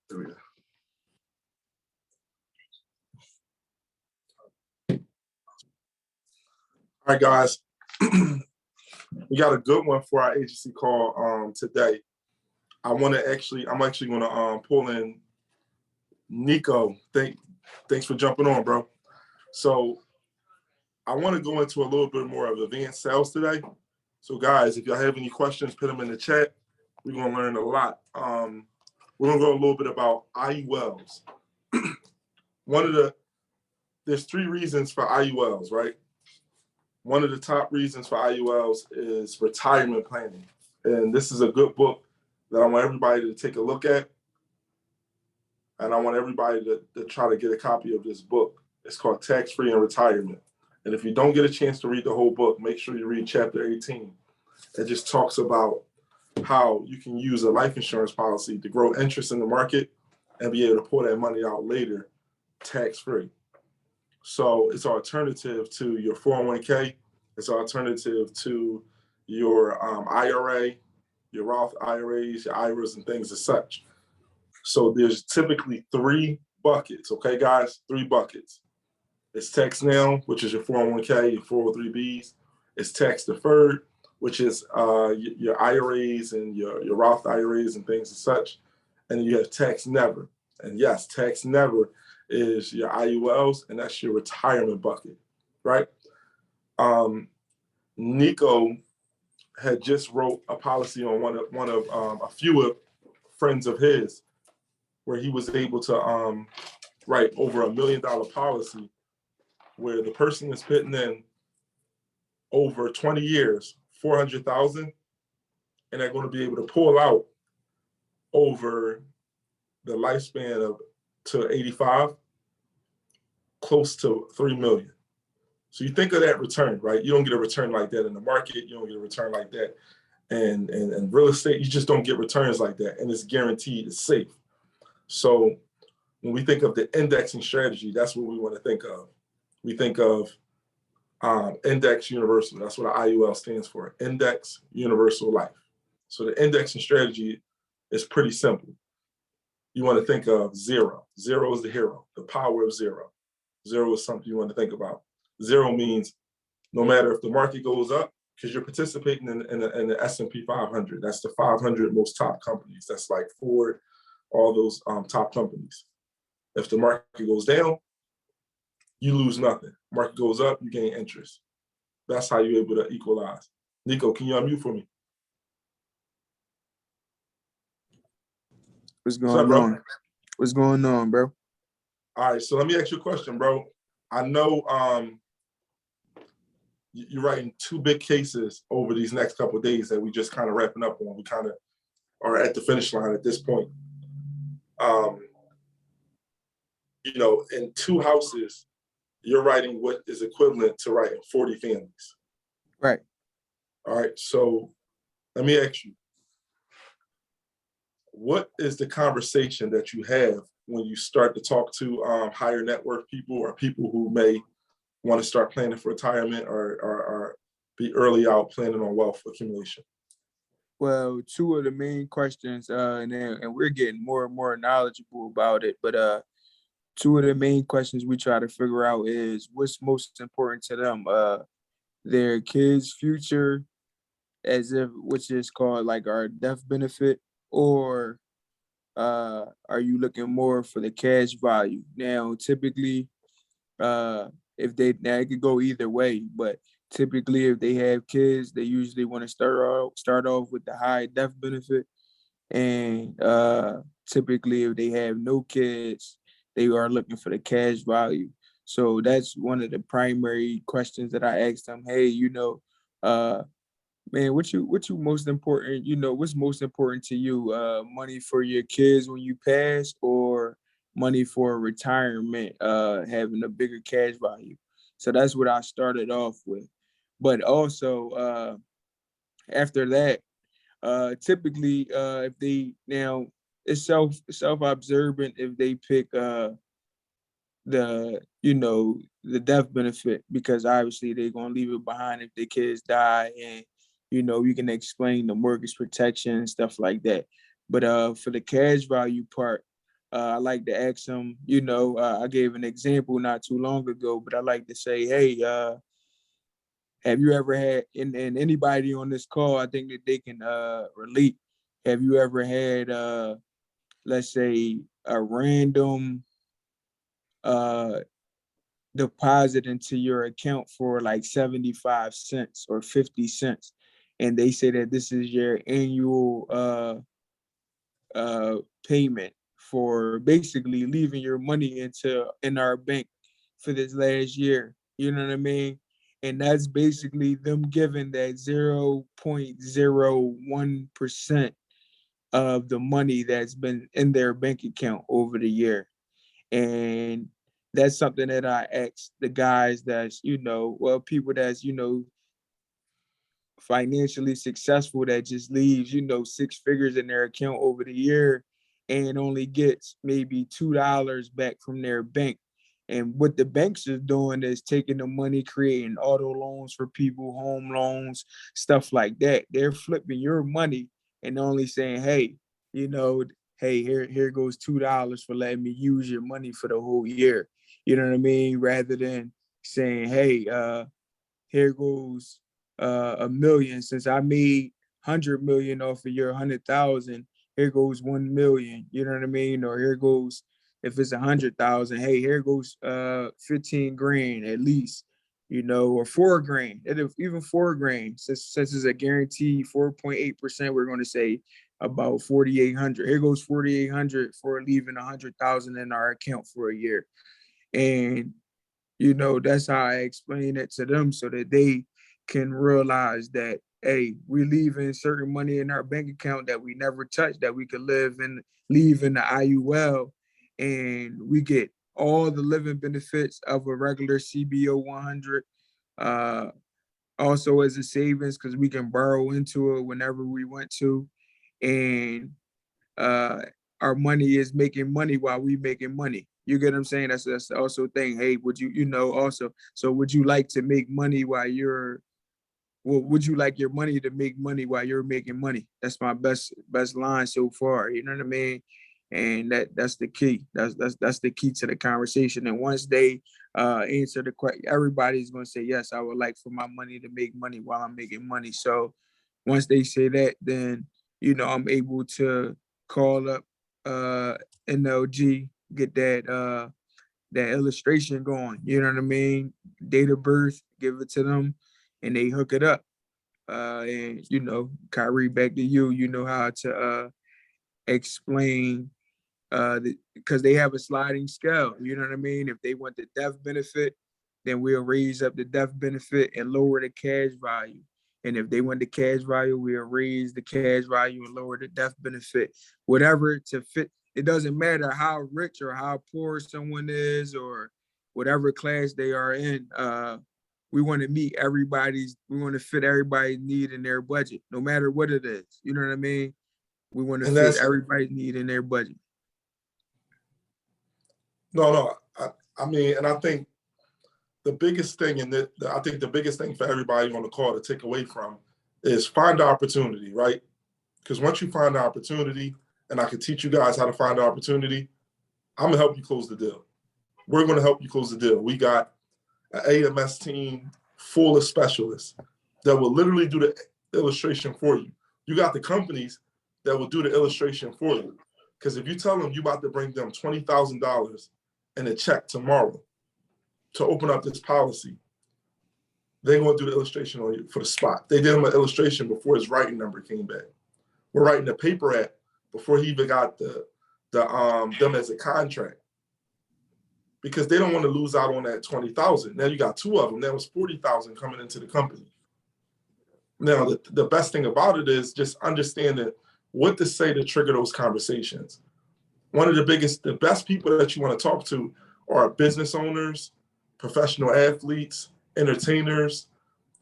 There we go. All right, guys. We got a good one for our agency call today. I'm actually going to pull in Nico. Thanks for jumping on, bro. So I want to go into a little bit more of advanced sales today. So guys, if y'all have any questions, put them in the chat. We're going to learn a lot. We're going to go a little bit about IULs. There's 3 reasons for IULs, right? One of the top reasons for IULs is retirement planning. And this is a good book that I want everybody to take a look at. And I want everybody to try to get a copy of this book. It's called Tax-Free in Retirement. And if you don't get a chance to read the whole book, make sure you read chapter 18. It just talks about how you can use a life insurance policy to grow interest in the market and be able to pull that money out later tax-free. So it's an alternative to your 401k. It's an alternative to your IRA, your Roth IRAs, your IRAs, and things as such. So there's typically 3 buckets, okay, guys? 3 buckets. It's tax now, which is your 401k, your 403bs. It's tax deferred, which is your IRAs and your Roth IRAs and things as such. And then you have tax never. And yes, tax never is your IULs, and that's your retirement bucket, right? Nico had just wrote a policy on one of a few friends of his, where he was able to write over $1 million policy, where the person is putting in over 20 years, 400,000, and they're going to be able to pull out over the lifespan of to 85, close to 3 million. So you think of that return, right? You don't get a return like that in the market. You don't get a return like that and real estate. You just don't get returns like that, and it's guaranteed. It's safe. So when we think of the indexing strategy, that's what we want to think of. We think of Index Universal. That's what IUL stands for, Index Universal Life. So the indexing strategy is pretty simple. You want to think of 0. 0 is the hero, the power of 0. 0 is something you want to think about. 0 means no matter if the market goes up, because you're participating in the S&P 500. That's the 500 most top companies. That's like Ford, all those top companies. If the market goes down, you lose nothing. Market goes up, you gain interest. That's how you're able to equalize. Nico, can you unmute for me? What's going on? What's going on, bro? All right, so let me ask you a question, bro. I know you're writing 2 big cases over these next couple of days that we just kind of wrapping up on. We kind of are at the finish line at this point. You know, in 2 houses, you're writing what is equivalent to writing 40 families. Right. All right, so let me ask you, what is the conversation that you have when you start to talk to higher net worth people or people who may want to start planning for retirement or be early out planning on wealth accumulation? Well, 2 of the main questions, and we're getting more and more knowledgeable about it, but 2 of the main questions we try to figure out is what's most important to them, their kids' future, which is called like our death benefit, or are you looking more for the cash value? Now, typically, it could go either way, but typically if they have kids, they usually want to start off with the high death benefit. And typically if they have no kids, they are looking for the cash value. So that's one of the primary questions that I asked them. Hey, man, what you most important, what's most important to you? Money for your kids when you pass, or money for retirement, having a bigger cash value? So that's what I started off with. But also after that, typically if they now it's self-observant if they pick the death benefit, because obviously they're gonna leave it behind if their kids die, and you can explain the mortgage protection and stuff like that. But for the cash value part, I like to ask them, I gave an example not too long ago, but I like to say, hey, have you ever had, and anybody on this call, I think that they can relate. Have you ever had, let's say, a random uh, deposit into your account for like 75 cents or 50 cents? And they say that this is your annual payment for basically leaving your money in our bank for this last year. You know what I mean? And that's basically them giving that 0.01% of the money that's been in their bank account over the year. And that's something that I ask the guys that's, people that's, financially successful that just leaves, 6 figures in their account over the year and only gets maybe $2 back from their bank. And what the banks are doing is taking the money, creating auto loans for people, home loans, stuff like that. They're flipping your money and only saying, hey, hey, here goes $2 for letting me use your money for the whole year. You know what I mean? Rather than saying, hey, here goes a million. Since I made 100 million off of your 100,000, here goes 1 million. You know what I mean? Or here goes, if it's 100,000, hey, here goes 15 grand at least, or 4 grand, even 4 grand. Since it's a guaranteed 4.8%, we're going to say about 4,800. Here goes 4,800 for leaving 100,000 in our account for a year. And that's how I explain it to them so that they can realize that, hey, we leaving certain money in our bank account that we never touch, that we could leave in the IUL, and we get all the living benefits of a regular CBO 100. Also as a savings, because we can borrow into it whenever we want to. And uh our money is making money while we making money. You get what I'm saying? That's also a thing. Hey, would you also, so would you like to make money would you like your money to make money while you're making money? That's my best line so far. You know what I mean? And that's the key. That's the key to the conversation. And once they answer the question, everybody's gonna say, yes, I would like for my money to make money while I'm making money. So once they say that, then I'm able to call up NLG, get that illustration going. You know what I mean? Date of birth, give it to them, and they hook it up. And Kyrie, back to you. You know how to explain because they have a sliding scale. You know what I mean? If they want the death benefit, then we'll raise up the death benefit and lower the cash value. And if they want the cash value, we'll raise the cash value and lower the death benefit. Whatever to fit. It doesn't matter how rich or how poor someone is or whatever class they are in. We want to we want to fit everybody's need in their budget, no matter what it is. You know what I mean? We want to fit everybody's need in their budget. No. I mean, and I think the biggest thing the biggest thing for everybody on the call to take away from is find the opportunity, right? Because once you find the opportunity, and I can teach you guys how to find the opportunity, I'm gonna help you close the deal. We're gonna help you close the deal. We got an AMS team full of specialists that will literally do the illustration for you. You got the companies that will do the illustration for you. Because if you tell them you about to bring them $20,000 in a check tomorrow to open up this policy, they're going to do the illustration on you for the spot. They did him an illustration before his writing number came back. We're writing the paper at before he even got them as a contract, because they don't want to lose out on that 20,000. Now you got two of them. That was 40,000 coming into the company. Now the best thing about it is just understanding what to say to trigger those conversations. One of the best people that you want to talk to are business owners, professional athletes, entertainers,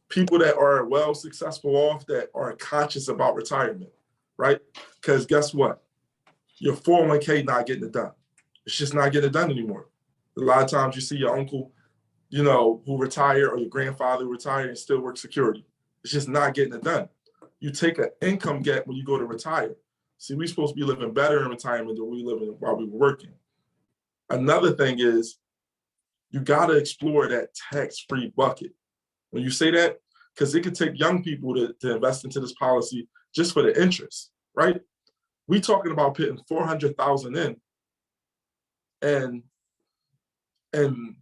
people that are well successful off, that are conscious about retirement, right? Because guess what? Your 401k not getting it done. It's just not getting it done anymore. A lot of times you see your uncle, who retired, or your grandfather retired and still works security. It's just not getting it done. you take an income gap when you go to retire. See, we're supposed to be living better in retirement than we living while we were working. Another thing is you got to explore that tax-free bucket. When you say that, because it could take young people to invest into this policy just for the interest, right? We talking about putting 400,000 in, and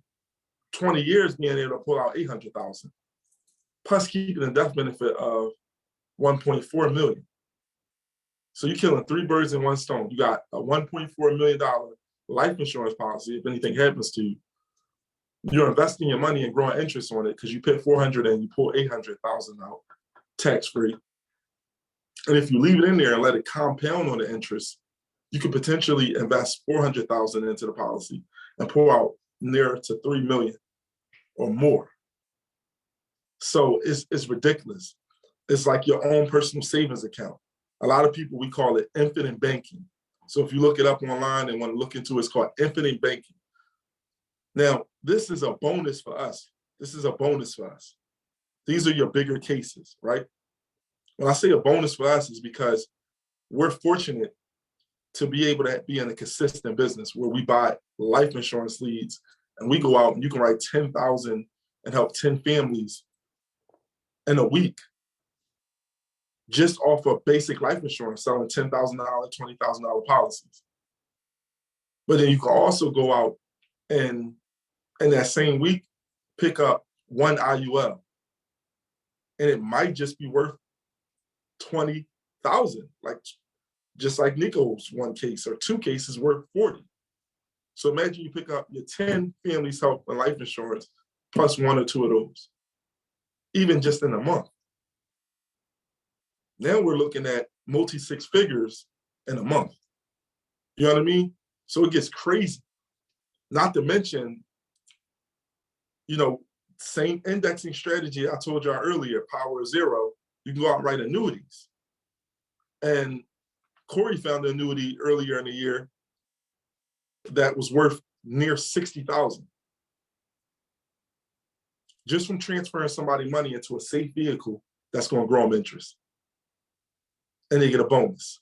20 years being able to pull out 800,000, plus keeping a death benefit of 1.4 million. So you're killing 3 birds in one stone. You got a $1.4 million life insurance policy. If anything happens to you, you're investing your money and growing interest on it because you put 400 and you pull 800,000 out tax-free. And if you leave it in there and let it compound on the interest, you could potentially invest 400,000 into the policy and pull out near to 3 million or more. So it's ridiculous. It's like your own personal savings account. A lot of people, we call it infinite banking. So if you look it up online and want to look into it, it's called infinite banking. Now, this is a bonus for us. This is a bonus for us. These are your bigger cases, right? When I say a bonus for us, is because we're fortunate to be able to be in a consistent business where we buy life insurance leads and we go out and you can write 10,000 and help 10 families in a week just off of basic life insurance, selling $10,000, $20,000 policies. But then you can also go out and in that same week, pick up one IUL. And it might just be worth 20,000, just like Nico's one case or 2 cases worth 40. So imagine you pick up your 10 families health and life insurance plus 1 or 2 of those, even just in a month. Now we're looking at multi-6 figures in a month. You know what I mean? So it gets crazy. Not to mention, same indexing strategy I told y'all earlier, power of 0, you can go out and write annuities. And Corey found an annuity earlier in the year that was worth near 60,000. Just from transferring somebody money into a safe vehicle that's going to grow them interest. And they get a bonus.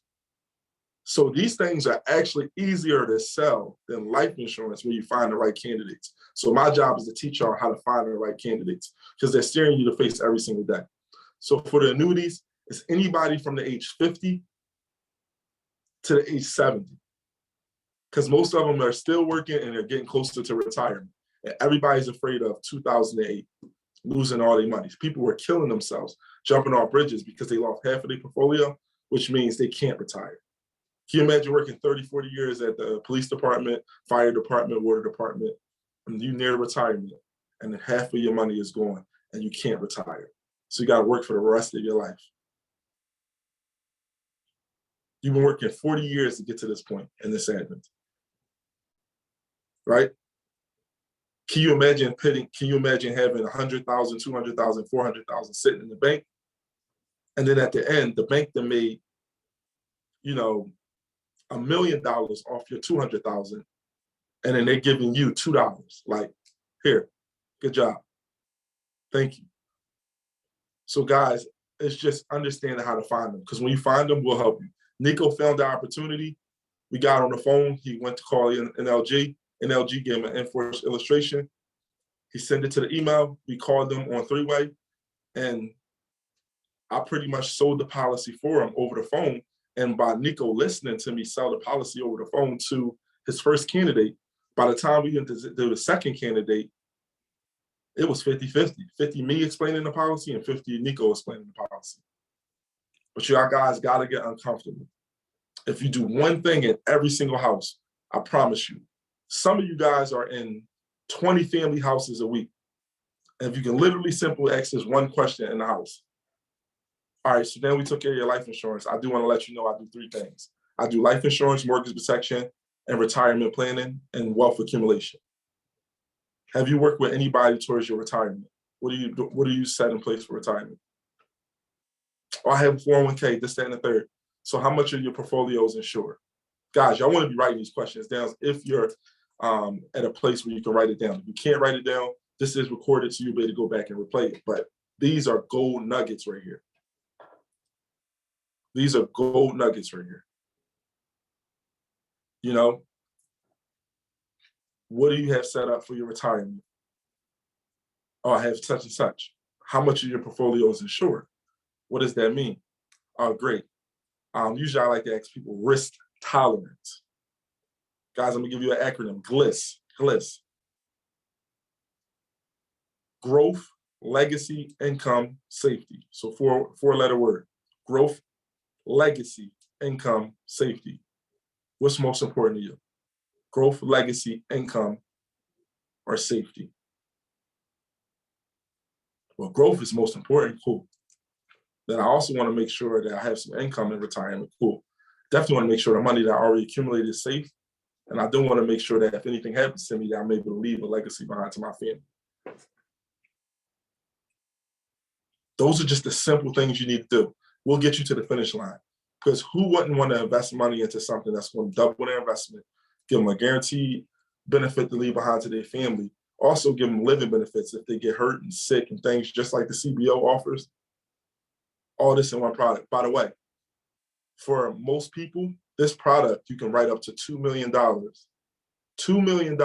So these things are actually easier to sell than life insurance when you find the right candidates. So my job is to teach y'all how to find the right candidates because they're staring you to face every single day. So for the annuities, it's anybody from the age 50 to the age 70. Because most of them are still working and they're getting closer to retirement. And everybody's afraid of 2008, losing all their money. People were killing themselves, jumping off bridges because they lost half of their portfolio, which means they can't retire. Can you imagine working 30, 40 years at the police department, fire department, water department, and you near retirement, and then half of your money is gone and you can't retire. So you got to work for the rest of your life. You've been working 40 years to get to this point and this happens. Right? Can you imagine having 100,000, 200,000, 400,000 sitting in the bank? And then at the end, the bank that made, $1 million off your 200,000, and then they're giving you $2. Like, here, good job. Thank you. So guys, it's just understanding how to find them, because when you find them, we'll help you. Nico found the opportunity. We got on the phone. He went to call in NLG. NLG gave him an enforced illustration. He sent it to the email. We called them on 3-way, and I pretty much sold the policy for him over the phone. And by Nico listening to me sell the policy over the phone to his first candidate, by the time we went to the second candidate, it was 50-50. 50 me explaining the policy and 50 Nico explaining the policy. But y'all guys got to get uncomfortable. If you do one thing in every single house, I promise you, some of you guys are in 20 family houses a week. And if you can literally simply ask this one question in the house. All right, so then we took care of your life insurance. I do want to let you know I do 3 things. I do life insurance, mortgage protection, and retirement planning and wealth accumulation. Have you worked with anybody towards your retirement? What do you set in place for retirement? Oh, I have a 401k, this, that, and the third. So how much of your portfolio is insured? Guys, y'all want to be writing these questions down if you're at a place where you can write it down. If you can't write it down, this is recorded, so you'll be able to go back and replay it. But these are gold nuggets right here. These are gold nuggets right here. You know, what do you have set up for your retirement? Oh, I have such and such. How much of your portfolio is insured? What does that mean? Oh, great. Usually I like to ask people risk tolerance. Guys, I'm gonna give you an acronym, GLIS. Growth, legacy, income, safety. So four-letter word. Growth, legacy, income, safety. What's most important to you? Growth, legacy, income, or safety? Well, growth is most important, cool. Then I also want to make sure that I have some income in retirement, cool. Definitely want to make sure the money that I already accumulated is safe. And I do want to make sure that if anything happens to me, that I'm able to leave a legacy behind to my family. Those are just the simple things you need to do. We'll get you to the finish line. Because who wouldn't want to invest money into something that's going to double their investment, give them a guaranteed benefit to leave behind to their family, also give them living benefits if they get hurt and sick and things just like the CBO offers. All this in one product. By the way, for most people, this product, you can write up to $2 million. $2 million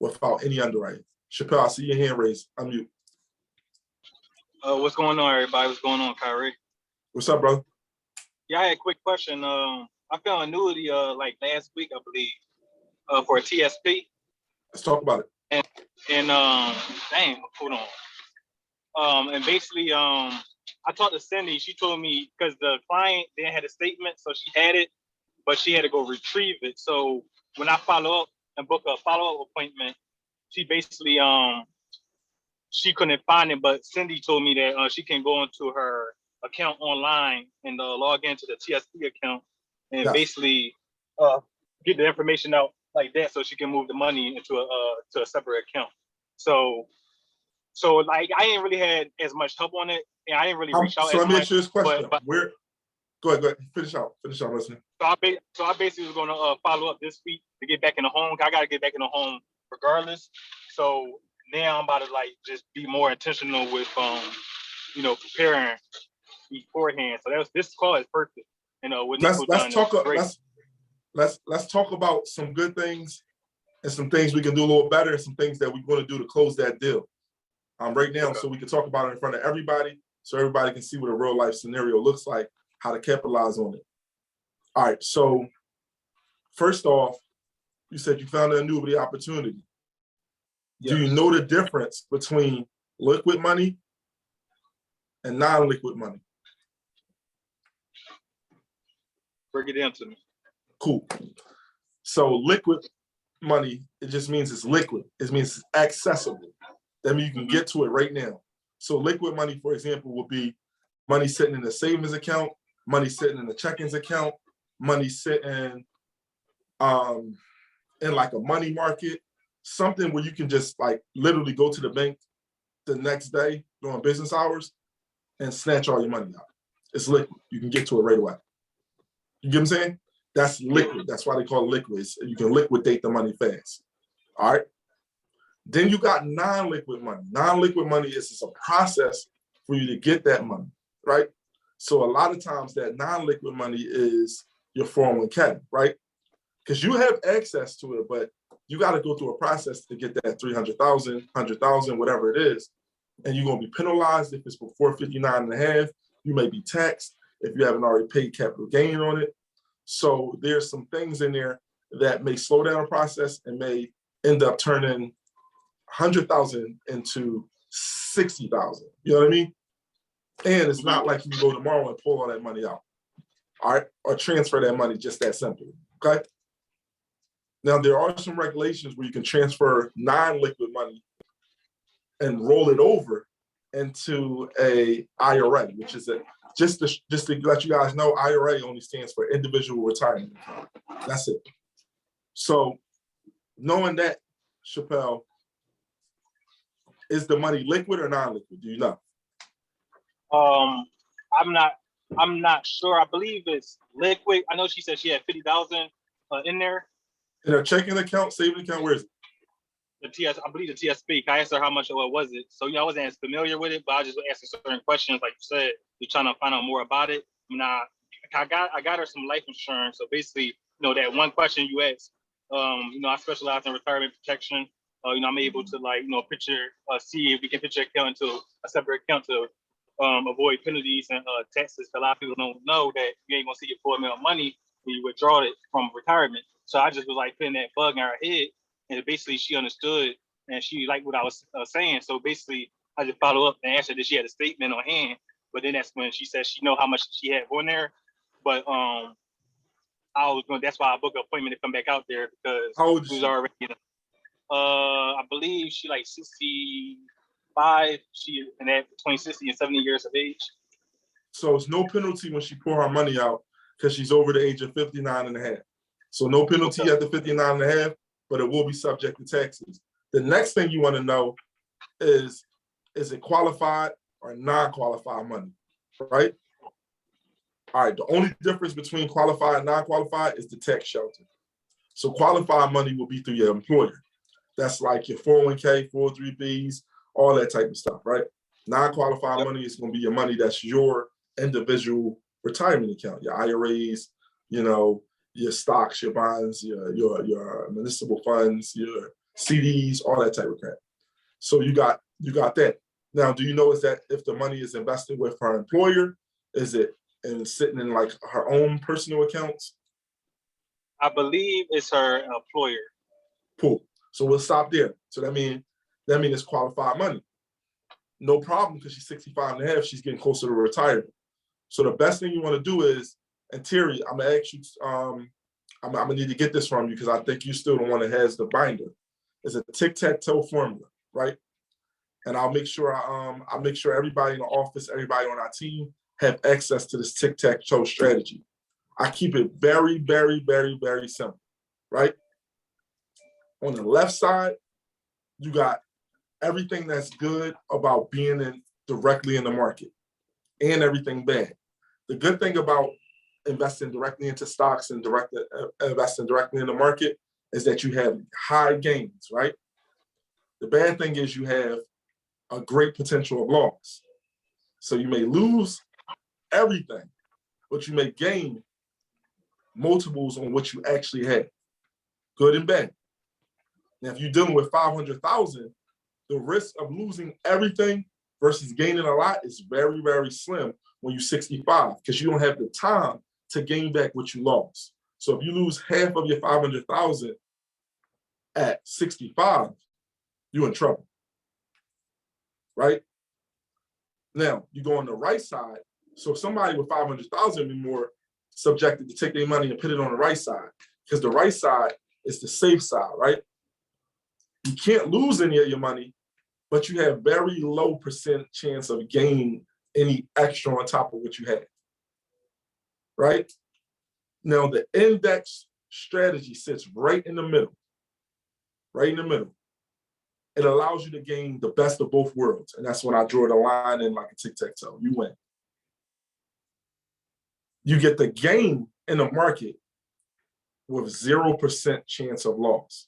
without any underwriting. Chappelle, I see your hand raised. Unmute. What's going on, everybody? What's going on, Kyrie? What's up, bro? Yeah, I had a quick question. I found Annuity like last week, I believe, for a TSP. Let's talk about it. And dang, hold on. And basically, I talked to Cindy. She told me because the client then had a statement, so she had it, but she had to go retrieve it. So when I follow up and book a follow-up appointment, she basically she couldn't find it. But Cindy told me that she can go into her account online and log into the TSP account and Yes. basically get the information out like that, so she can move the money into a separate account. So like I ain't really had as much help on it, and I didn't really reach out. So as let me much, ask you this question. but Go ahead. Finish out, listening. So I basically was going to follow up this week to get back in the home. I got to get back in the home regardless. So now I'm about to like just be more intentional with preparing beforehand. So this call is perfect. What Nico Let's done talk. is great. Let's talk about some good things and some things we can do a little better and some things that we're going to do to close that deal. Right now, so we can talk about it in front of everybody, so everybody can see what a real life scenario looks like, how to capitalize on it. All right. So first off, you said you found an annuity opportunity. Yes. Do you know the difference between liquid money and non-liquid money? Break it down to me. Cool. So liquid money, it just means it's liquid. It means it's accessible. That means you can get to it right now. So liquid money, for example, would be money sitting in a savings account, money sitting in a checkings account, money sitting in like a money market, something where you can just like literally go to the bank the next day during business hours and snatch all your money out. It's liquid. You can get to it right away. You get what I'm saying? That's liquid. That's why they call it liquid. You can liquidate the money fast. All right. Then you got non-liquid money. Non-liquid money is just a process for you to get that money, right? So a lot of times that non-liquid money is your 401k, right? Because you have access to it, but you got to go through a process to get that 300,000, 100,000, whatever it is. And you're going to be penalized if it's before 59.5. You may be taxed if you haven't already paid capital gain on it. So there's some things in there that may slow down the process and may end up turning 100,000 into 60,000. You know what I mean? And it's not like you can go tomorrow and pull all that money out, all right, or transfer that money just that simple. Okay. Now there are some regulations where you can transfer non-liquid money and roll it over into a IRA, which is just to let you guys know, IRA only stands for individual retirement account. That's it. So knowing that, Chappelle, is the money liquid or non-liquid? Do you know? I'm not sure. I believe it's liquid. I know she said she had 50,000 in there. In her checking account, saving account, where is it? I believe the TSP. I asked her how much was it. So I wasn't as familiar with it, but I just asking certain questions, like you said, you're trying to find out more about it. I'm not I got her some life insurance. So basically, that one question you asked, I specialize in retirement protection. I'm able to see if we can put your account into a separate account to avoid penalties and taxes. A lot of people don't know that you ain't gonna see your full amount of money when you withdraw it from retirement. So I just was like putting that bug in her head, and basically she understood and she liked what I was saying. So basically, I just follow up and asked her that she had a statement on hand. But then that's when she said she know how much she had on there. But that's why I booked an appointment to come back out there because How old is she was she? already. I believe she like 65. She and at between 60 and 70 years of age. So it's no penalty when she pull her money out because she's over the age of 59 and a half. So no penalty Okay. at the 59 and a half, but it will be subject to taxes. The next thing you want to know is it qualified or non-qualified money, right? All right, the only difference between qualified and non-qualified is the tax shelter. So qualified money will be through your employer. That's like your 401k, 403bs, all that type of stuff, right? Non-qualified money is going to be your money that's your individual retirement account, your IRAs, your stocks, your bonds, your municipal funds, your CDs, all that type of crap. So you got that. Now, do you know is that if the money is invested with her employer, is it sitting in like her own personal accounts? I believe it's her employer. Cool. So we'll stop there. So that means it's qualified money. No problem because she's 65 and a half, she's getting closer to retirement. So the best thing you want to do is, and Terry, I'm gonna ask you, I'm gonna need to get this from you because I think you still the one that has the binder. It's a tic-tac-toe formula, right? And I'll make sure everybody in the office, everybody on our team have access to this tic-tac-toe strategy. I keep it very, very, very, very simple, right? On the left side, you got everything that's good about being directly in the market and everything bad. The good thing about investing directly into stocks and investing directly in the market is that you have high gains, right? The bad thing is you have a great potential of loss. So you may lose everything, but you may gain multiples on what you actually have, good and bad. Now, if you're dealing with 500,000, the risk of losing everything versus gaining a lot is very, very slim when you're 65 because you don't have the time to gain back what you lost. So if you lose half of your 500,000 at 65, you're in trouble, right? Now, you go on the right side. So somebody with 500,000 be more subjected to take their money and put it on the right side because the right side is the safe side, right? You can't lose any of your money, but you have very low percent chance of gaining any extra on top of what you have, right? Now, the index strategy sits right in the middle, right in the middle. It allows you to gain the best of both worlds. And that's when I draw the line in like a tic-tac-toe. You win. You get the gain in the market with 0% chance of loss.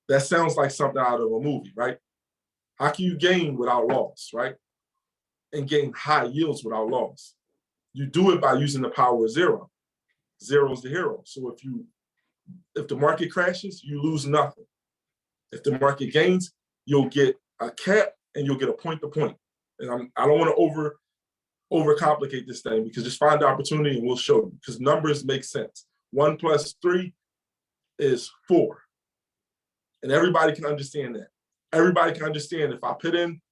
That sounds like something out of a movie, right? How can you gain without loss, right? And gain high yields without loss? You do it by using the power of zero. Zero is the hero. So if the market crashes, you lose nothing. If the market gains, you'll get a cap and you'll get a point to point. And I don't want to overcomplicate this thing because just find the opportunity and we'll show you because numbers make sense. 1 + 3 is 4. And everybody can understand that. Everybody can understand if I put in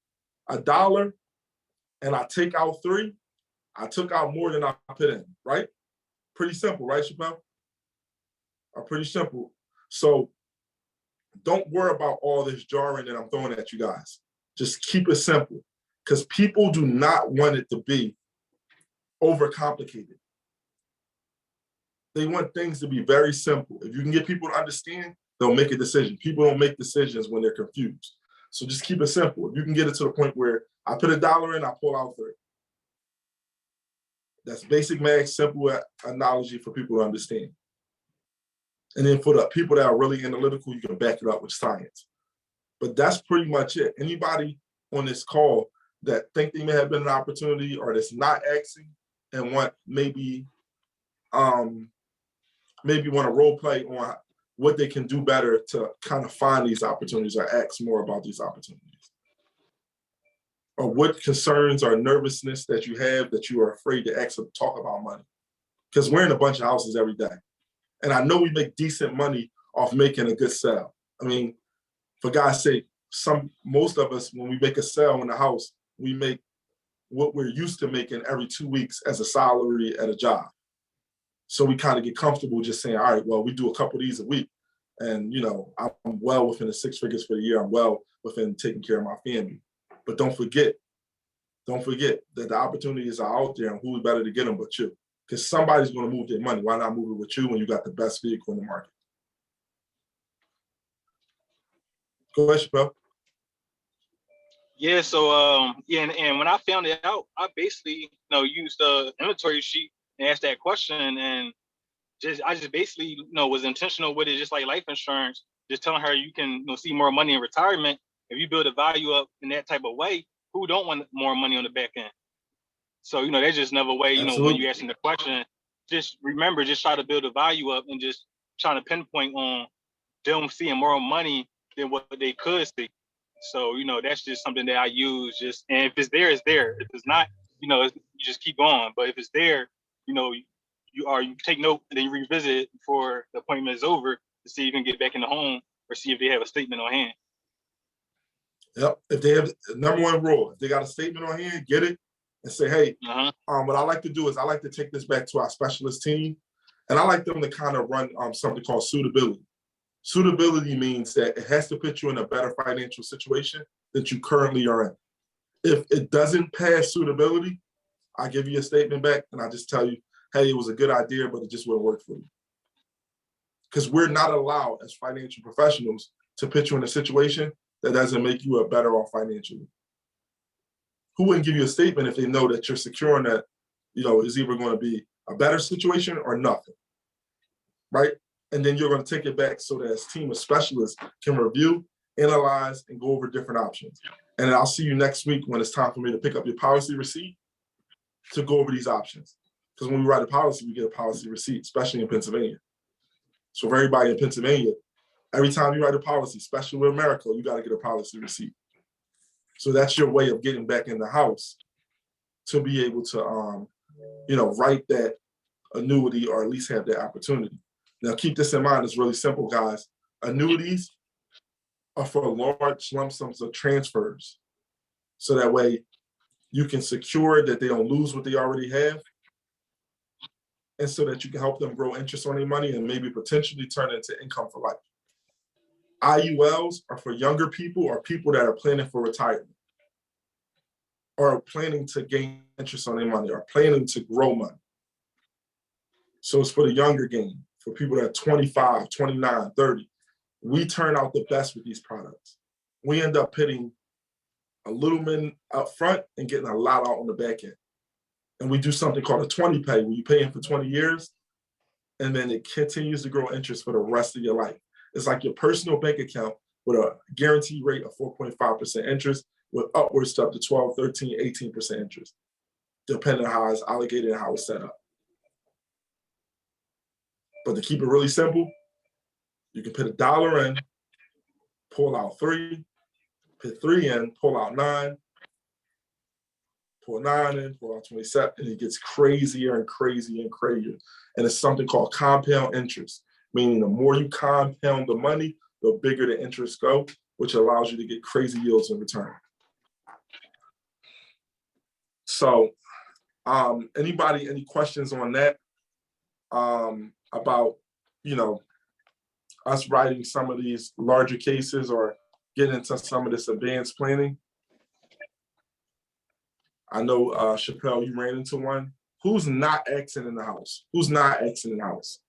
$1 and I take out 3, I took out more than I put in, right? Pretty simple, right, Chappelle? Pretty simple. So don't worry about all this jarring that I'm throwing at you guys. Just keep it simple because people do not want it to be overcomplicated. They want things to be very simple. If you can get people to understand, they'll make a decision. People don't make decisions when they're confused. So just keep it simple. If you can get it to the point where I put $1 in, I pull out 3. That's basic math, simple analogy for people to understand. And then for the people that are really analytical, you can back it up with science. But that's pretty much it. Anybody on this call that think they may have been an opportunity or that's not asking and want maybe maybe want to role play on what they can do better to kind of find these opportunities or ask more about these opportunities. Or what concerns or nervousness that you have that you are afraid to ask or talk about money. Because we're in a bunch of houses every day. And I know we make decent money off making a good sale. I mean, for God's sake, most of us, when we make a sale in the house, we make what we're used to making every 2 weeks as a salary at a job. So we kind of get comfortable just saying, all right, well, we do a couple of these a week. And, you know, I'm well within the 6 figures for the year. I'm well within taking care of my family. But don't forget that the opportunities are out there and who's better to get them but you. Because somebody's going to move their money. Why not move it with you when you got the best vehicle in the market? Go ahead, Chappelle. Yeah, so and when I found it out, I basically used the inventory sheet and asked that question, and I just basically was intentional with it, just like life insurance, just telling her you can see more money in retirement if you build a value up in that type of way. Who don't want more money on the back end? So there's just another way. Absolutely. When you asking the question, just remember, just try to build a value up and just trying to pinpoint on them seeing more money than what they could see. So, that's just something that I use and if it's there, it's there. If it's not, you just keep going. But if it's there, you take note and then you revisit it before the appointment is over to see if you can get back in the home or see if they have a statement on hand. Yep. If they have the number one rule, if they got a statement on hand, get it and say, hey, what I like to do is I like to take this back to our specialist team. And I like them to kind of run something called suitability. Suitability means that it has to put you in a better financial situation that you currently are in. If it doesn't pass suitability, I give you a statement back and I just tell you, hey, it was a good idea, but it just wouldn't work for you. Because we're not allowed as financial professionals to put you in a situation that doesn't make you a better off financially. Who wouldn't give you a statement if they know that you're securing that, is either going to be a better situation or nothing, right? And then you're going to take it back so that a team of specialists can review, analyze, and go over different options. And I'll see you next week when it's time for me to pick up your policy receipt to go over these options. Because when we write a policy, we get a policy receipt, especially in Pennsylvania. So for everybody in Pennsylvania, every time you write a policy, especially with America, you got to get a policy receipt. So that's your way of getting back in the house to be able to, write that annuity or at least have that opportunity. Now, keep this in mind. It's really simple, guys. Annuities are for large lump sums of transfers. So that way you can secure that they don't lose what they already have. And so that you can help them grow interest on their money and maybe potentially turn it into income for life. IULs are for younger people or people that are planning for retirement or planning to gain interest on their money or planning to grow money. So it's for the younger game, for people that are 25, 29, 30. We turn out the best with these products. We end up hitting a little bit up front and getting a lot out on the back end. And we do something called a 20 pay, where you pay in for 20 years, and then it continues to grow interest for the rest of your life. It's like your personal bank account with a guaranteed rate of 4.5% interest with upwards to up to 12, 13, 18% interest, depending on how it's allocated and how it's set up. But to keep it really simple, you can put $1 in, pull out 3, put 3 in, pull out 9, pull 9 in, pull out 27, and it gets crazier and crazier and crazier. And it's something called compound interest, meaning the more you compound the money, the bigger the interest go, which allows you to get crazy yields in return. So any questions on that about, us writing some of these larger cases or getting into some of this advanced planning? I know, Chappelle, you ran into one. Who's not Xing in the house? Who's not Xing in the house?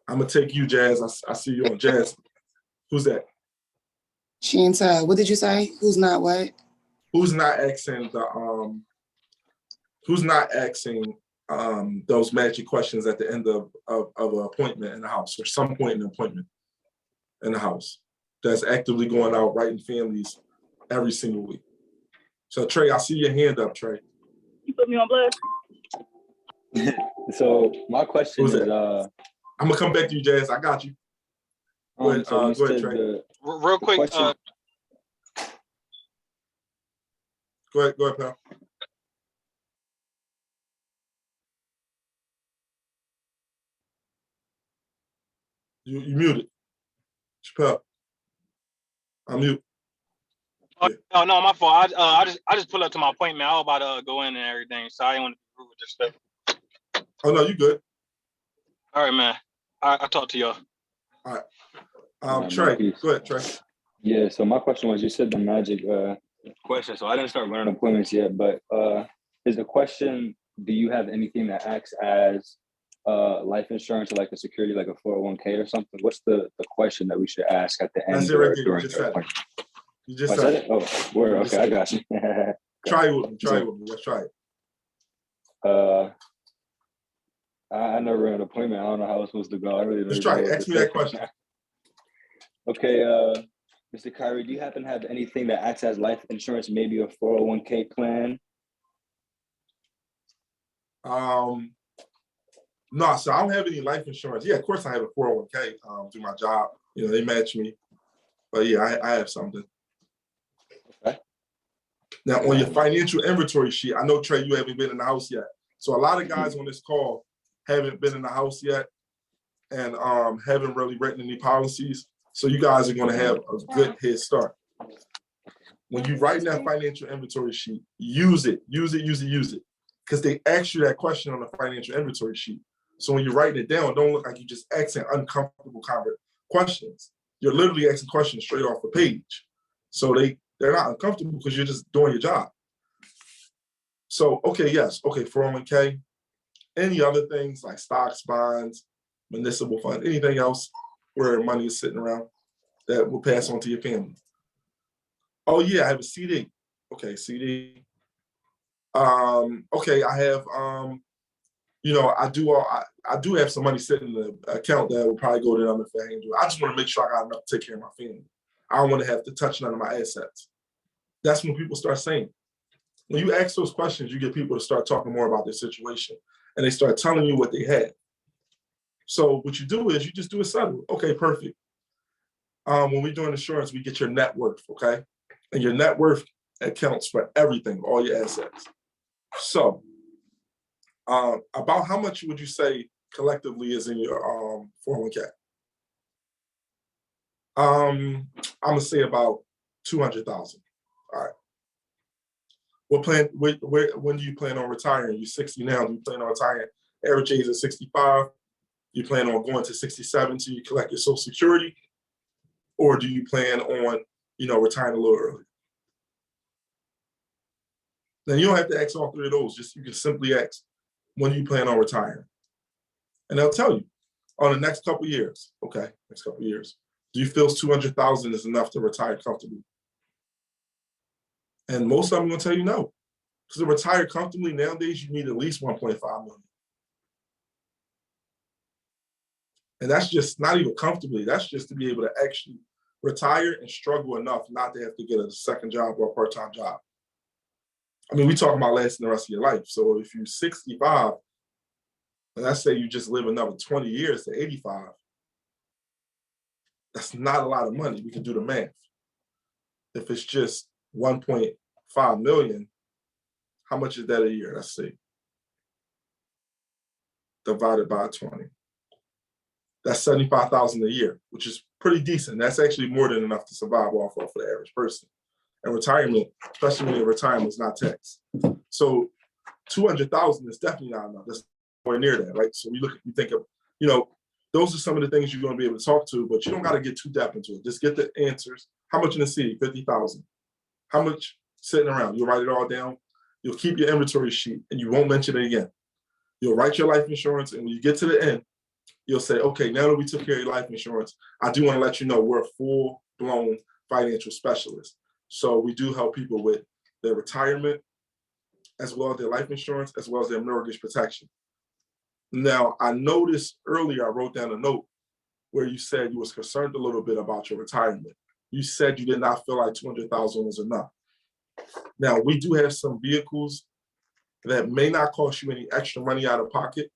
I'm going to take you, Jazz. I see you on Jazz. Who's that? Shanta, what did you say? Who's not what? Who's not Xing those magic questions at the end of an appointment in the house or some point in the appointment in the house that's actively going out writing families every single week? So Trey, I see your hand up, Trey. You put me on blast. So my question Who's is, that? I'm gonna come back to you, Jazz. I got you. Go ahead, so you go ahead, said Trey. Real quick, question- Go ahead, pal. You muted. Chappelle. I'm mute. oh no, my fault. I just pulled up to my appointment. I was about to go in and everything, so I didn't want to be rude with disrespect. Oh no, you good. All right, man. I'll talk to y'all. All right. Trey, go ahead, Trey. Yeah, so my question was, you said the magic question, so I didn't start running appointments yet, but is the question, do you have anything that acts as life insurance or like a security, like a 401k or something? What's the question that we should ask at the end? That's it right or there. You during just the said it. appointment? You just I said said it. it? Oh, word. Okay, I got you. Try it with me. Try it with me. Let's try it. I never ran an appointment. I don't know how it's supposed to go. I really Let's don't try know it. what Ask to me that say. question. Okay, Mr. Kyrie, do you happen to have anything that acts as life insurance, maybe a 401k plan? No, so I don't have any life insurance. Yeah, of course I have a 401k through my job. You know, they match me. But yeah, I have something. Okay. Now on your financial inventory sheet, I know Trey, you haven't been in the house yet. So a lot of guys on this call haven't been in the house yet and haven't really written any policies. So you guys are gonna have a good head start. When you write in that financial inventory sheet, use it. Because they ask you that question on the financial inventory sheet. So when you're writing it down, don't look like you're just asking uncomfortable questions. You're literally asking questions straight off the page. So they're not uncomfortable because you're just doing your job. So, okay, yes, okay, 401k. Any other things like stocks, bonds, municipal funds, anything else where money is sitting around that will pass on to your family. Oh yeah, I have a CD. Okay, CD. Okay, I have you know, I do have some money sitting in the account that will probably go to them if I ain't do it. I just want to make sure I got enough to take care of my family. I don't want to have to touch none of my assets. That's when people start saying. When you ask those questions, you get people to start talking more about their situation and they start telling you what they have. So what you do is you just do a settle. Okay, perfect. When we're doing insurance, we get your net worth, okay? And your net worth accounts for everything, all your assets. So about how much would you say collectively is in your 401k? I'm gonna say about 200,000. All right. When do you plan on retiring? You're 60 now. Do you plan on retiring? Average age is 65. You plan on going to 67 till you collect your Social Security, or do you plan on, you know, retiring a little early? Then you don't have to ask all three of those. Just you can simply ask, when do you plan on retiring? And they'll tell you on the next couple of years. Okay, next couple of years. Do you feel 200,000 is enough to retire comfortably? And most of them are gonna tell you no. Because to retire comfortably nowadays, you need at least 1.5 million. And that's just not even comfortably. That's just to be able to actually retire and struggle enough not to have to get a second job or a part-time job. I mean, we talking about lasting the rest of your life. So if you're 65, and let's say you just live another 20 years to 85, that's not a lot of money. We can do the math. If it's just 1.5 million, how much is that a year? Let's see. Divided by 20. That's 75,000 a year, which is pretty decent. That's actually more than enough to survive off of for the average person. And retirement, especially when retirement is not taxed. So 200,000 is definitely not enough. That's nowhere near that, right? So you think of, you know, those are some of the things you're going to be able to talk to, but you don't got to get too deep into it. Just get the answers. How much in the CD? 50,000. How much sitting around? You'll write it all down. You'll keep your inventory sheet and you won't mention it again. You'll write your life insurance, and when you get to the end, you'll say, okay, now that we took care of your life insurance, I do want to let you know we're a full-blown financial specialist. So we do help people with their retirement, as well as their life insurance, as well as their mortgage protection. Now, I noticed earlier, I wrote down a note where you said you was concerned a little bit about your retirement. You said you did not feel like 200,000 was enough. Now, we do have some vehicles that may not cost you any extra money out of pocket,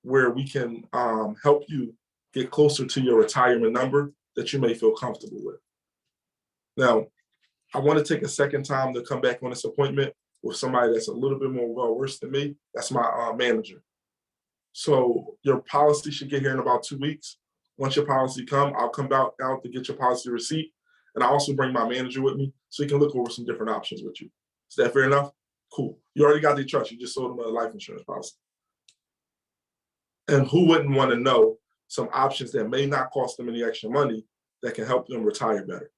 where we can help you get closer to your retirement number that you may feel comfortable with. Now, I want to take a second time to come back on this appointment with somebody that's a little bit more well-versed than me. That's my manager. So your policy should get here in about 2 weeks. Once your policy come, I'll come out to get your policy receipt. And I also bring my manager with me so he can look over some different options with you. Is that fair enough? Cool. You already got their trust. You just sold them a life insurance policy. And who wouldn't want to know some options that may not cost them any extra money that can help them retire better?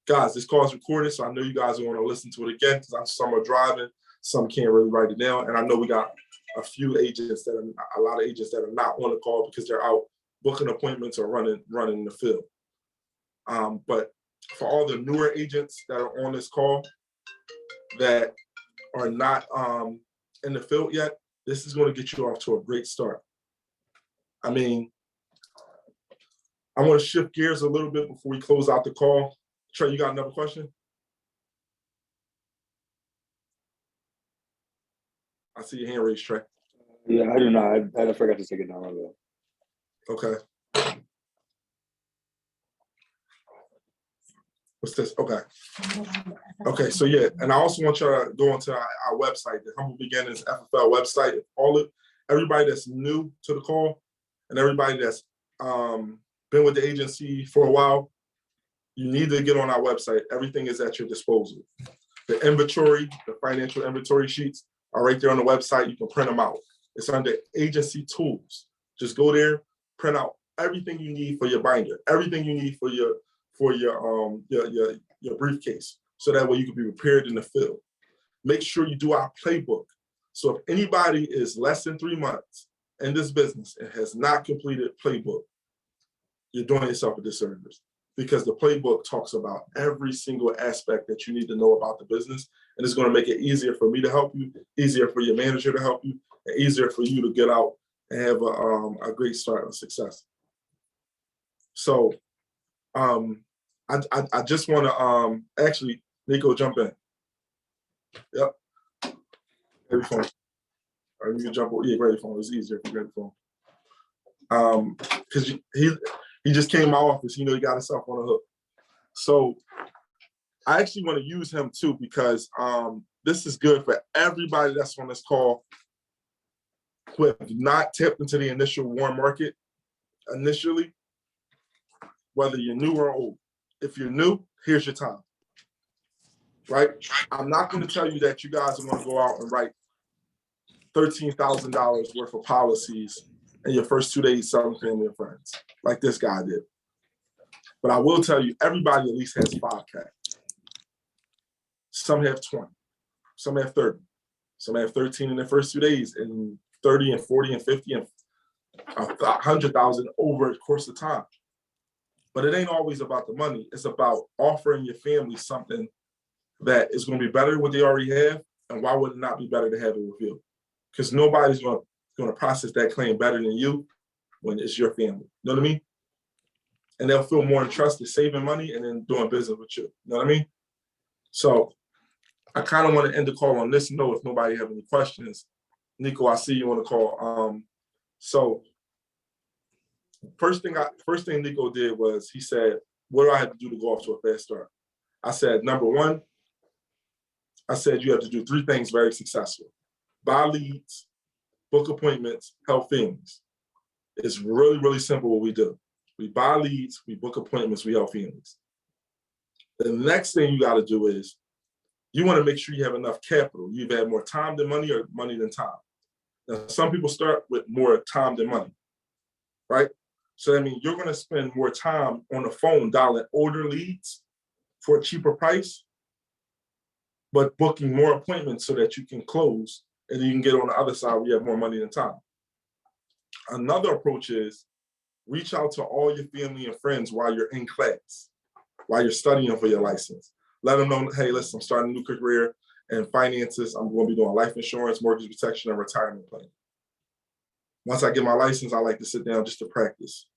Guys, this call is recorded, so I know you guys are going to listen to it again because some are driving, some can't really write it down. And I know we got a lot of agents that are not on the call because they're out booking appointments or running in the field. But for all the newer agents that are on this call that are not in the field yet, this is going to get you off to a great start. I mean, I want to shift gears a little bit before we close out the call. Trey, you got another question? I see your hand raised, Trey. Yeah, I do not. I forgot to take it down. Okay. What's this? Okay. Okay, so yeah, and I also want you to go onto our website, the Humble Beginnings FFL website. Everybody that's new to the call and everybody that's been with the agency for a while, you need to get on our website. Everything is at your disposal. The inventory, the financial inventory sheets are right there on the website. You can print them out. It's under agency tools. Just go there, print out everything you need for your binder, everything you need for your briefcase, so that way you can be prepared in the field. Make sure you do our playbook. So if anybody is less than 3 months in this business and has not completed playbook, you're doing yourself a disservice, because the playbook talks about every single aspect that you need to know about the business. And it's going to make it easier for me to help you, easier for your manager to help you, and easier for you to get out and have a great start of success. So I just want to actually, Nico, jump in. Yep. Ready phone. Or you can jump on. Yeah, ready phone. It's easier if you ready phone. Because he just came to my office. He got himself on a hook. So I actually want to use him too, because this is good for everybody that's on this call who have not tapped into the initial warm market initially, whether you're new or old. If you're new, here's your time, right? I'm not going to tell you that you guys are going to go out and write $13,000 worth of policies in your first 2 days selling family and friends, like this guy did. But I will tell you, everybody at least has 5K. Some have 20, some have 30, some have 13 in their first 2 days, and 30 and 40 and 50 and 100,000 over the course of time. But it ain't always about the money. It's about offering your family something that is going to be better than what they already have. And why would it not be better to have it with you? Because nobody's going to process that claim better than you when it's your family. You know what I mean? And they'll feel more entrusted saving money and then doing business with you. You know what I mean? So I kind of want to end the call on this note if nobody have any questions. Nico, I see you on the call. So first thing Nico did was he said, what do I have to do to go off to a fast start? I said, number one, I said you have to do 3 things very successful. Buy leads, book appointments, help families. It's really, really simple what we do. We buy leads, we book appointments, we help families. The next thing you got to do is you want to make sure you have enough capital. You've had more time than money or money than time. Now, some people start with more time than money, right? So that means you're going to spend more time on the phone dialing older leads for a cheaper price, but booking more appointments so that you can close and you can get on the other side where you have more money than time. Another approach is reach out to all your family and friends while you're in class, while you're studying for your license. Let them know, hey, listen, I'm starting a new career in finances. I'm going to be doing life insurance, mortgage protection, and retirement planning. Once I get my license, I like to sit down just to practice.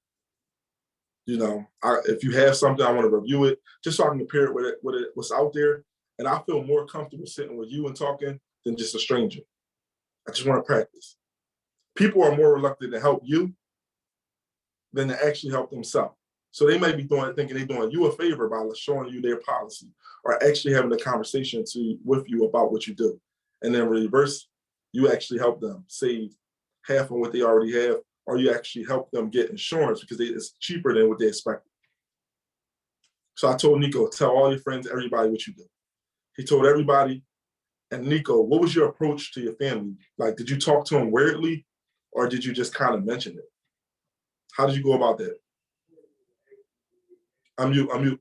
If you have something, I want to review it just so I can compare it with what's out there. And I feel more comfortable sitting with you and talking than just a stranger. I just want to practice. People are more reluctant to help you than to actually help themselves. So they might be thinking they're doing you a favor by showing you their policy or actually having a conversation with you about what you do. And then reverse, you actually help them save half of what they already have, or you actually help them get insurance because it's cheaper than what they expected. So I told Nico, tell all your friends, everybody what you do. He told everybody. And Nico, what was your approach to your family? Like, did you talk to them weirdly, or did you just kind of mention it? How did you go about that? I'm you.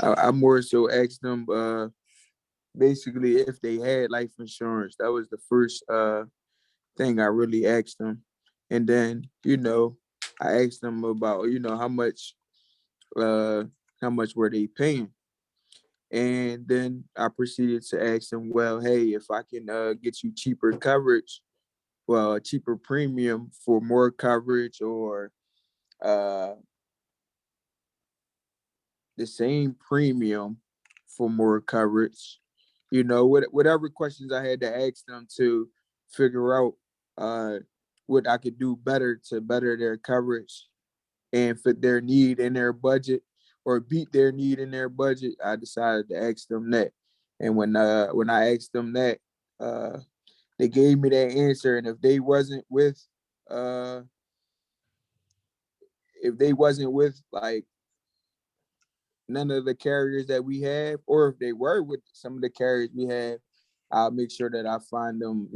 I more so asked them basically if they had life insurance. That was the first thing I really asked them. And then, I asked them about, how much were they paying? And then I proceeded to ask them, well, hey, if I can get you cheaper coverage, well, a cheaper premium for more coverage, or the same premium for more coverage, whatever questions I had to ask them to figure out what I could do better to better their coverage and fit their need in their budget or beat their need in their budget. I decided to ask them that. And when I asked them that, they gave me that answer. And if they wasn't with like none of the carriers that we have, or if they were with some of the carriers we have, I'll make sure that I find them,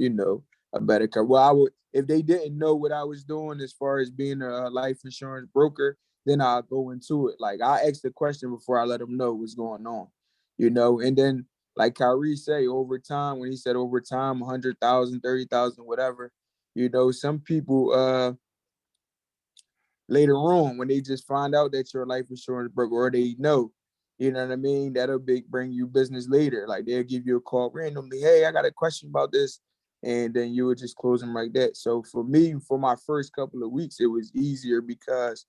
a better cover. Well, I would, if they didn't know what I was doing as far as being a life insurance broker, then I'll go into it. Like, I ask the question before I let them know what's going on, and then like Kyrie say, over time, when he said over time, 100,000, 30,000, whatever, some people, later on, when they just find out that you're a life insurance broker, or they know, you know what I mean, that'll bring you business later. Like, they'll give you a call randomly, hey, I got a question about this, and then you would just close them like that. So for me, for my first couple of weeks, it was easier because,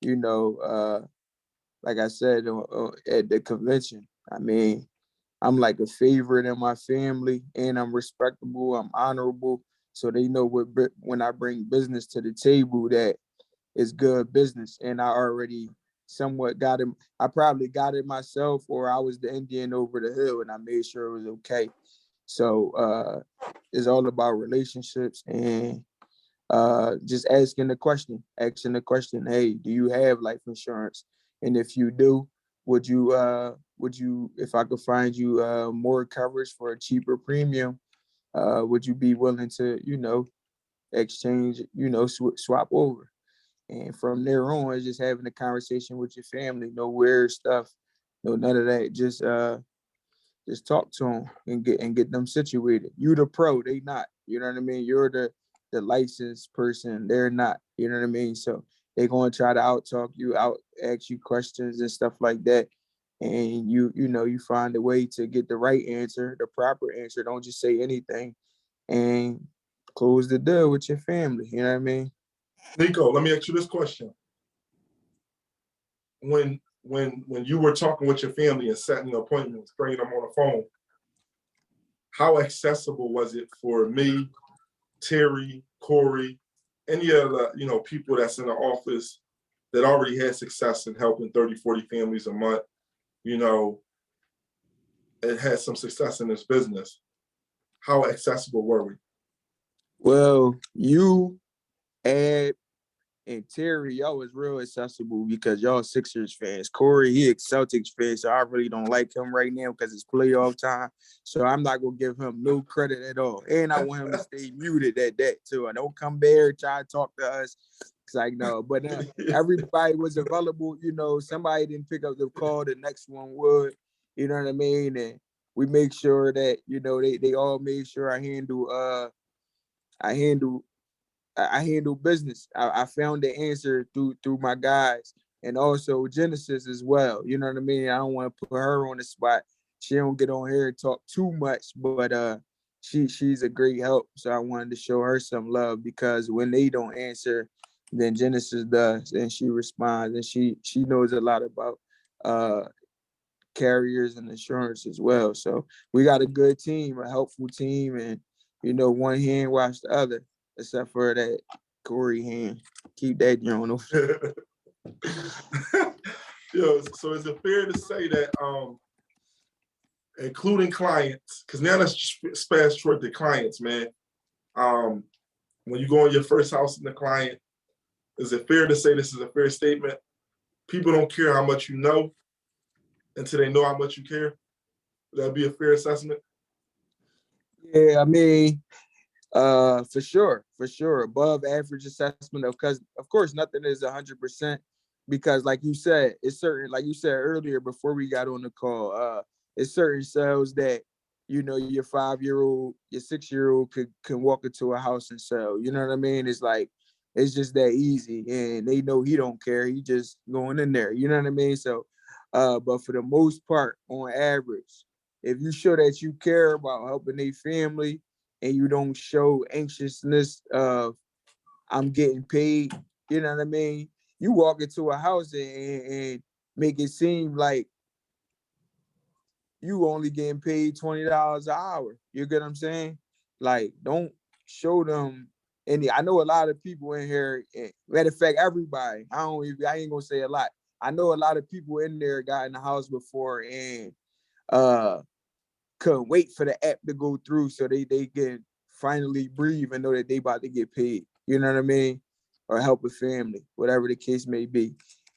like I said, at the convention, I mean, I'm like a favorite in my family, and I'm respectable, I'm honorable, so they know when I bring business to the table, that is good business. And I already somewhat got him. I probably got it myself, or I was the Indian over the hill and I made sure it was okay. So it's all about relationships and just asking the question, hey, do you have life insurance? And if you do, would you, if I could find you more coverage for a cheaper premium, would you be willing to, exchange, swap over? And from there on, it's just having a conversation with your family. No weird stuff, no none of that. Just talk to them and get them situated. You the pro, they not. You know what I mean? You're the licensed person, they're not. You know what I mean? So they're gonna try to out ask you questions and stuff like that. And you find a way to get the right answer, the proper answer. Don't just say anything, and close the deal with your family. You know what I mean? Nico, let me ask you this question. When you were talking with your family and setting appointments, bringing them on the phone, how accessible was it for me, Terry, Corey, any of the people that's in the office that already had success in helping 30, 40 families a month, and had some success in this business? How accessible were we? Well, you, Ed, and Terry, y'all was real accessible because y'all Sixers fans. Corey, he a Celtics fan, so I really don't like him right now because it's playoff time. So I'm not gonna give him no credit at all. And I want him to stay muted at that too. I don't come there try to talk to us. It's like, no, but everybody was available. Somebody didn't pick up the call, the next one would. You know what I mean? And we make sure that they all made sure I handle business. I found the answer through my guys, and also Genesis as well. You know what I mean? I don't want to put her on the spot. She don't get on here and talk too much, but she's a great help. So I wanted to show her some love because when they don't answer, then Genesis does, and she responds, and she knows a lot about carriers and insurance as well. So we got a good team, a helpful team, and one hand wash the other, except for that Corey hand. Keep that on. So is it fair to say that including clients, because now let's just fast forward to clients, man. When you go on your first house in the client, is it fair to say this is a fair statement? People don't care how much you know until they know how much you care. Would that be a fair assessment? Yeah, I mean, for sure, above average assessment because of course nothing is 100% because like you said, it's certain, like you said earlier before we got on the call, it's certain cells that your 5-year-old, your 6-year-old can walk into a house and sell. You know what I mean? It's like it's just that easy, and they know he don't care. He just going in there. You know what I mean? So, but for the most part, on average, if you show that you care about helping their family and you don't show anxiousness of I'm getting paid, you know what I mean? You walk into a house and make it seem like you only getting paid $20 an hour. You get what I'm saying? Like, don't show them any. I know a lot of people in here. Matter of fact, everybody. I ain't gonna say a lot. I know a lot of people in there got in the house before and couldn't wait for the app to go through so they can finally breathe and know that they about to get paid. You know what I mean? Or help a family, whatever the case may be.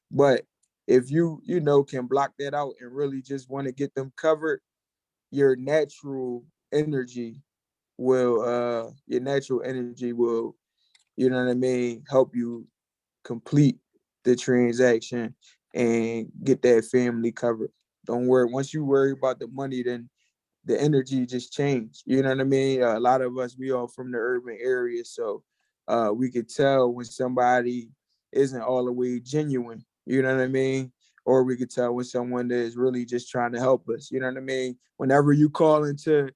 But if you can block that out and really just want to get them covered, your natural energy will you know what I mean, help you complete the transaction and get that family covered. Don't worry. Once you worry about the money, then the energy just changed. You know what I mean? A lot of us, we all from the urban area, so we could tell when somebody isn't all the way genuine. You know what I mean? Or we could tell when someone that is really just trying to help us. You know what I mean? Whenever you call into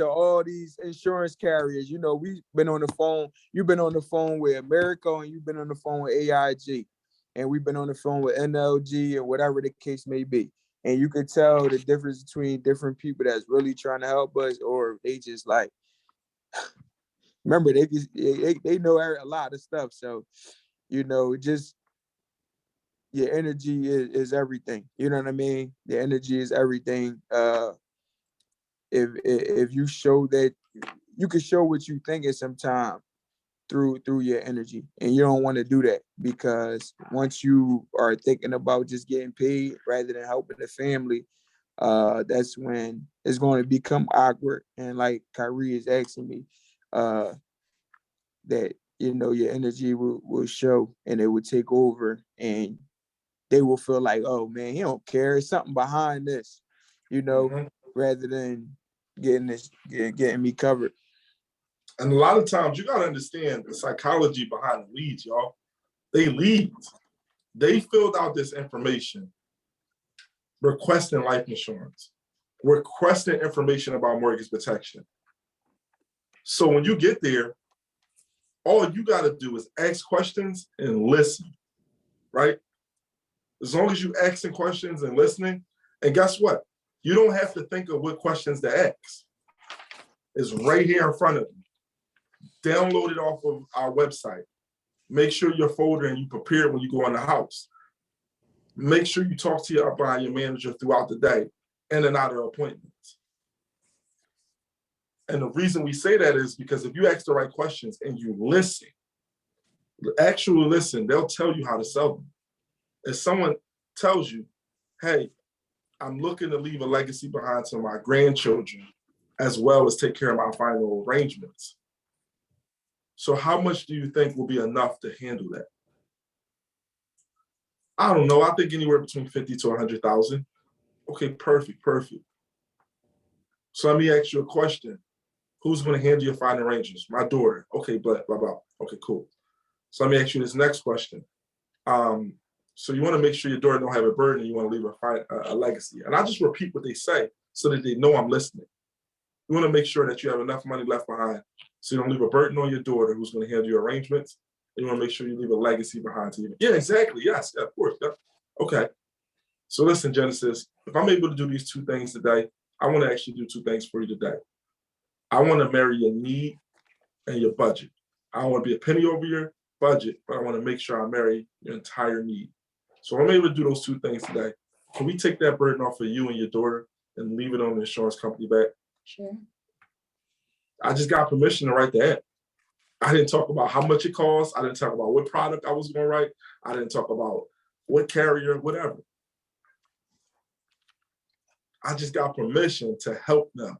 all these insurance carriers. We've been on the phone. You've been on the phone with America, and you've been on the phone with AIG, and we've been on the phone with NLG, or whatever the case may be. And you could tell the difference between different people that's really trying to help us, or they just like, remember, they know a lot of stuff. So, just your energy is everything. You know what I mean? The energy is everything. If you show that, you can show what you think at some time through your energy, and you don't want to do that because once you are thinking about just getting paid rather than helping the family, that's when it's going to become awkward. And like Kyrie is asking me, that your energy will show and it will take over, and they will feel like, oh man, he don't care. There's something behind this, rather than getting me covered. And a lot of times you gotta understand the psychology behind the leads, y'all. They leads. They filled out this information requesting life insurance, requesting information about mortgage protection. So when you get there, all you gotta do is ask questions and listen, right? As long as you asking questions and listening, and guess what? You don't have to think of what questions to ask. It's right here in front of you. Download it off of our website. Make sure your folder and you prepared when you go in the house. Make sure you talk to your manager throughout the day in and out of appointments. And the reason we say that is because if you ask the right questions and you listen, actually listen, they'll tell you how to sell them. If someone tells you, hey, I'm looking to leave a legacy behind to my grandchildren, as well as take care of my final arrangements. So how much do you think will be enough to handle that? I don't know. I think anywhere between 50 to 100,000. Okay, perfect. So let me ask you a question. Who's going to handle your final arrangements? My daughter. Okay, blah, blah, blah. Okay, cool. So let me ask you this next question. So you want to make sure your daughter don't have a burden, and you want to leave a legacy. And I just repeat what they say so that they know I'm listening. You want to make sure that you have enough money left behind so you don't leave a burden on your daughter who's going to handle your arrangements. And you want to make sure you leave a legacy behind to you. Yeah, exactly. Yes, yeah, of course. Yeah. Okay. So listen, Genesis, if I'm able to do these two things today, I want to actually do two things for you today. I want to marry your need and your budget. I don't want to be a penny over your budget, but I want to make sure I marry your entire need. So I'm able to do those two things today. Can we take that burden off of you and your daughter and leave it on the insurance company back? Sure. I just got permission to write that. I didn't talk about how much it costs. I didn't talk about what product I was going to write. I didn't talk about what carrier, whatever. I just got permission to help them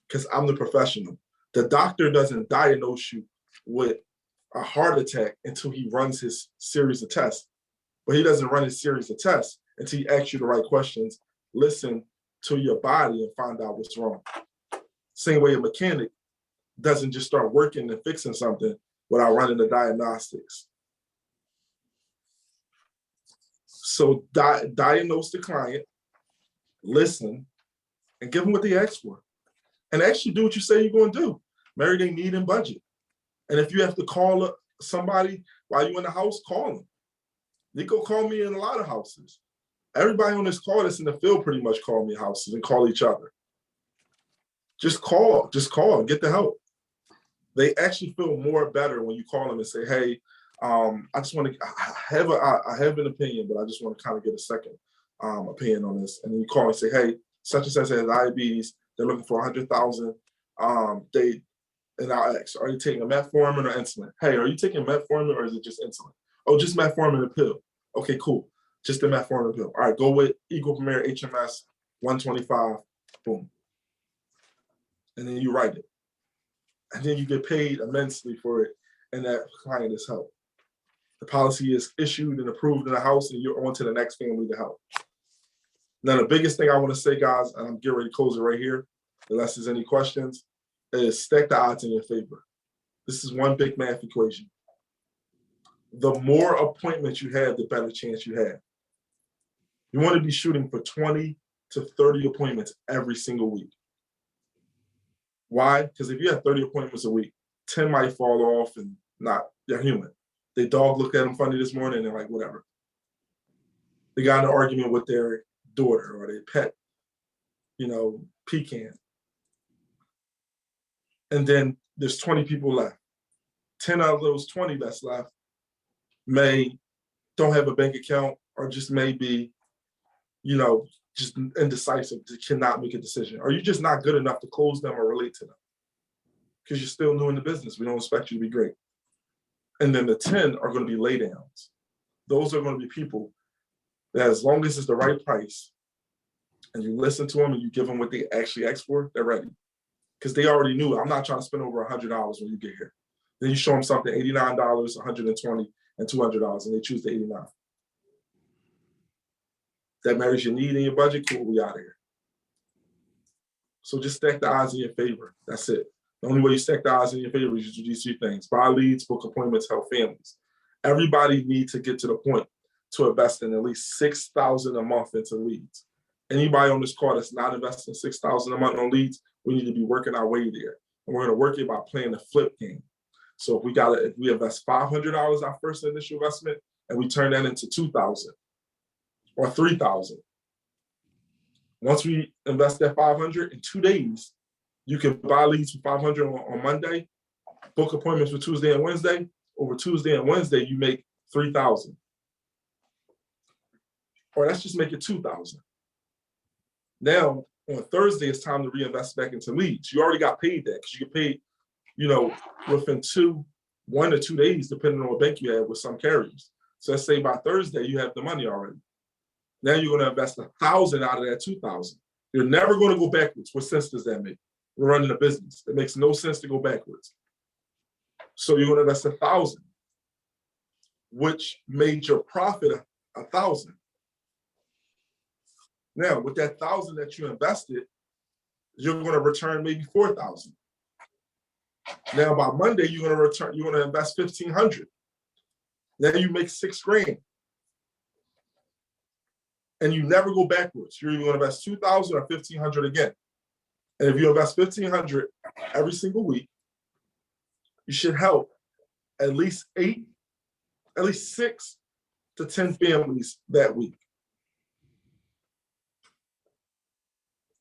because I'm the professional. The doctor doesn't diagnose you with a heart attack until he runs his series of tests. But he doesn't run his series of tests until he asks you the right questions, listen to your body and find out what's wrong. Same way a mechanic doesn't just start working and fixing something without running the diagnostics. So diagnose the client, listen, and give them what they ask for. And actually do what you say you're going to do. Marry their need and budget. And if you have to call up somebody while you're in the house, call them. You go call me in a lot of houses. Everybody on this call that's in the field pretty much call me houses and call each other. Just call and get the help. They actually feel more better when you call them and say, hey, I just want to, I have an opinion, but I just want to kind of get a second opinion on this. And then you call and say, hey, such and such has diabetes. They're looking for 100,000. And I'll ask, are you taking a metformin or insulin? Hey, are you taking metformin or is it just insulin? Oh, just metformin and pill. Okay, cool. Just the metformin pill. All right, go with Eagle Premier HMS 125. Boom. And then you write it. And then you get paid immensely for it. And that client is helped. The policy is issued and approved in the house, and you're on to the next family to help. Now, the biggest thing I want to say, guys, and I'm getting ready to close it right here, unless there's any questions, is stack the odds in your favor. This is one big math equation. The more appointments you have, the better chance you have. You want to be shooting for 20 to 30 appointments every single week. Why? Because if you have 30 appointments a week, 10 might fall off and not, they're human. Their dog looked at them funny this morning and they're like, whatever. They got in an argument with their daughter or their pet, pecan. And then there's 20 people left. 10 out of those 20 that's left don't have a bank account or just may be, just indecisive, cannot make a decision. Or you're just not good enough to close them or relate to them because you're still new in the business. We don't expect you to be great. And then the 10 are going to be laydowns. Those are going to be people that as long as it's the right price and you listen to them and you give them what they actually ask for, they're ready. Because they already knew, I'm not trying to spend over $100 when you get here. Then you show them something, $89, $120, and $200, and they choose the $89. That marries your need and your budget, cool, we out of here. So just stack the odds in your favor. That's it. The only way you stack the odds in your favor is to do these three things: buy leads, book appointments, help families. Everybody needs to get to the point to invest in at least $6,000 a month into leads. Anybody on this call that's not investing $6,000 a month on leads, we need to be working our way there. And we're going to work it by playing the flip game. So if we invest $500 our first initial investment and we turn that into $2,000 or $3,000. Once we invest that $500 in 2 days, you can buy leads for $500 on Monday, book appointments for Tuesday and Wednesday. Over Tuesday and Wednesday, you make $3,000. Or let's just make it $2,000. Now, on Thursday, it's time to reinvest back into leads. You already got paid that because you get paid, within 1 to 2 days, depending on what bank you have with some carriers. So let's say by Thursday, you have the money already. Now you're going to invest $1,000 out of that $2,000. You're never going to go backwards. What sense does that make? We're running a business. It makes no sense to go backwards. So you're going to invest $1,000, which made your profit $1,000. Now, with that $1,000 that you invested, you're going to return maybe $4,000. Now, by Monday, you're going to invest $1,500. Now you make $6,000. And you never go backwards. You're either going to invest $2,000 or $1,500 again. And if you invest $1,500 every single week, you should help at least 6 to 10 families that week.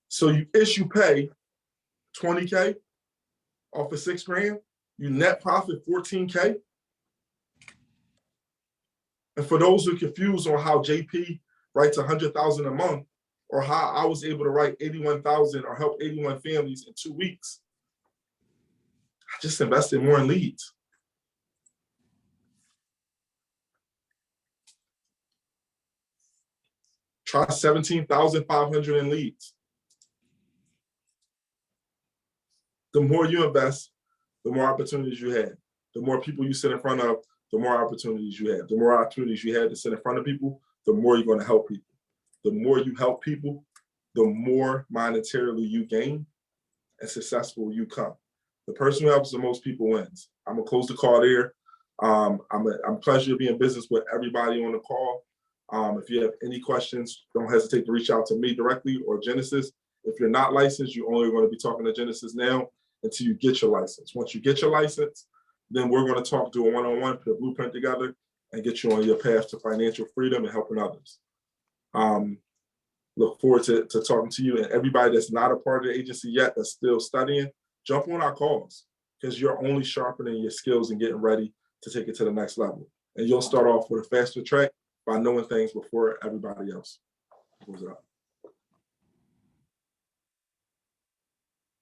So you pay $20K off of $6,000, you net profit $14K. And for those who are confused on how JP writes $100,000 a month, or how I was able to write 81,000 or help 81 families in 2 weeks, I just invested more in leads. Try 17,500 in leads. The more you invest, the more opportunities you have. The more people you sit in front of, the more opportunities you have. The more opportunities you have to sit in front of people, the more you're going to help people. The more you help people, the more monetarily you gain and successful you come. The person who helps the most people wins. I'm gonna close the call there. I'm pleasure to be in business with everybody on the call. If you have any questions, don't hesitate to reach out to me directly or Genesis. If you're not licensed, you're only going to be talking to Genesis now until you get your license. Once you get your license, then we're going to talk, do a one-on-one, put a blueprint together, and get you on your path to financial freedom and helping others. Look forward to talking to you, and everybody that's not a part of the agency yet, that's still studying, jump on our calls, because you're only sharpening your skills and getting ready to take it to the next level. And you'll start off with a faster track by knowing things before everybody else. Close it up.